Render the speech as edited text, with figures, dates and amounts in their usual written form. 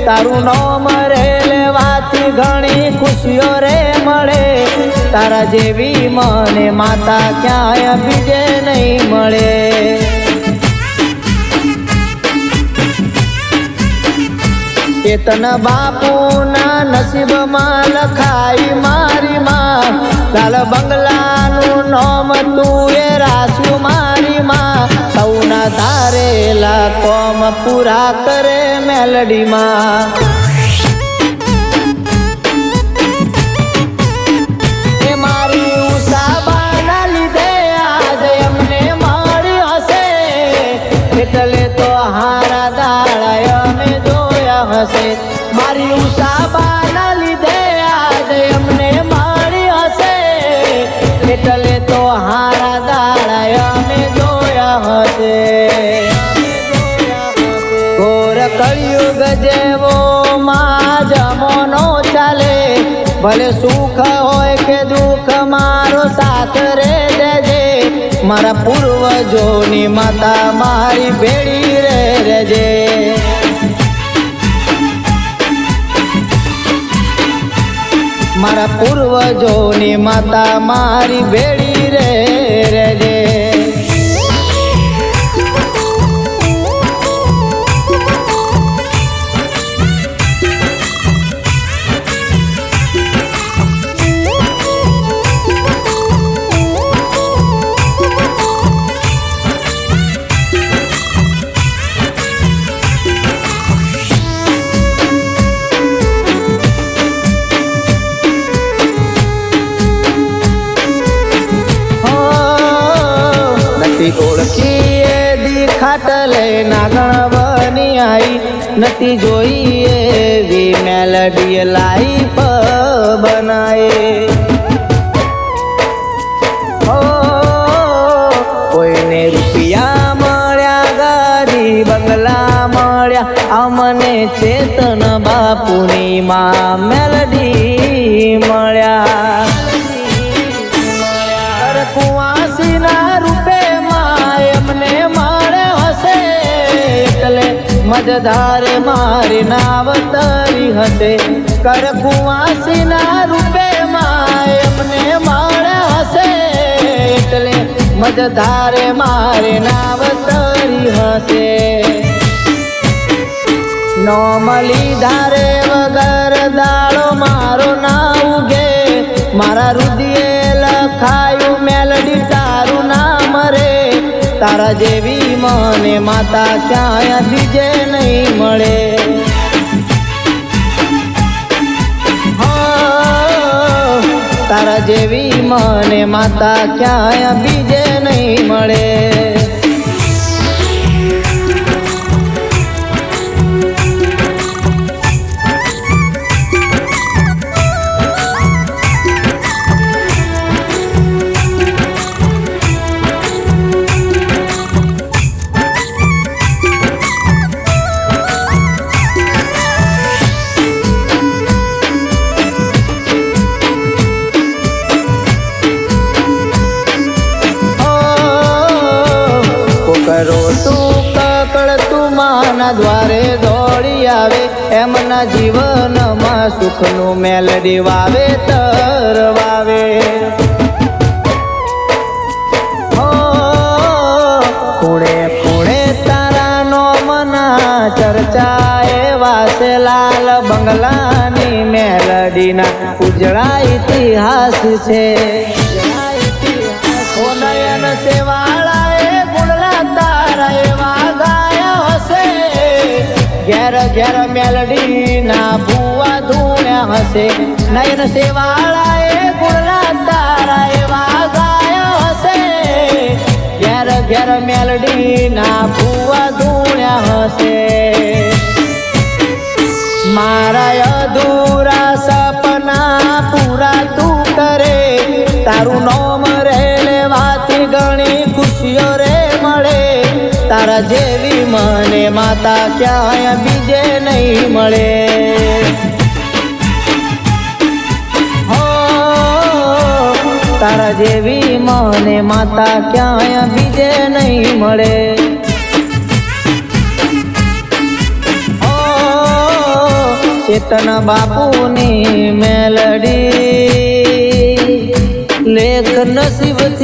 તારું નામ રે લેવાથી ઘણી ખુશીઓ રે મળે તારા જેવી મને માતા ક્યાંય બીજે નહીં મળે કેતન બાપુના નસીબમાં લખાઈ મારી માં લાલ બંગલાનું નામ તું એ રાસ્યું મારી માં સૌના ધારેલા કોમ પૂરા કરે મેલડીમાં એ મારી ઉષાબાના લીધે આજ એમને મળી હશે એટલે તો હારા દાડા અમે જોયા હશે મારી ઉષાબાના લીધે આજ એમને મળી હશે એટલે તો હારા દાડા અમે જોયા હશે ઘોર કળિયુગ જેવો માં જમોનો ચાલે ભલે સુખ હોય કે દુઃખ મારો સાથ રે દેજે મારા પૂર્વજોની માતા મારી ભેળી રે રેજે મારા પૂર્વજોની માતા મારી ભેળી રે રેજે ઓળખી એ દીખાટ લઈ નાગણ બની આઈ નથી જોઈ એવી મેલડી લાઈફ બનાય કોઈને રૂપિયા મળ્યા ગાડી બંગલા મળ્યા અમને ચેતન બાપુની માં મેલડી મળ્યા કુવાસીના રૂપે એમને મળે હશે એટલે મજધારે મારી નાવતરી હશે કર કુવાસીના રૂપે એમને મળે હશે એટલે મજધારે મારી નાવતરી હશે નોમલી ધારે વગર દાડો મારો ના ઉગે મારા રુદિયે લખાયું મેલડી તારું નામ રે તારા જેવી મને માતા ક્યાંય બીજે નહીં મળે તારા જેવી મને માતા ક્યાંય બીજે નહીં મળે કરો તું કકડ તું માના દ્વારે દોડી આવે એમના જીવનમાં સુખનું મેલડી વાવે તરવાવે ખૂણે ખૂણે તારા નો મના ચર્ચા એવા છે લાલ બંગલાની મેલડીના ઉજળા ઇતિહાસ છે નયન સેવાળા ઘેર ઘેર મેલડી ના ભૂવા ધૂણ્યા હશે નયન સેવાળા એ ગુણલા તારા એવા ગાયા હશે ઘેર ઘેર મેલડી ના ભૂવા ધૂણ્યા હશે મારા અધૂરા સપના પૂરા તું કરે તારું નામ રે લેવાથી ઘણી ખુશીઓ રે મળે તારા જેવી મને માતા ક્યાંય બીજે નહીં મળે તારા જેવી મને માતા ક્યાંય બીજે નહીં મળે ચેતન બાપુની મેલડી લેખ નસીબથી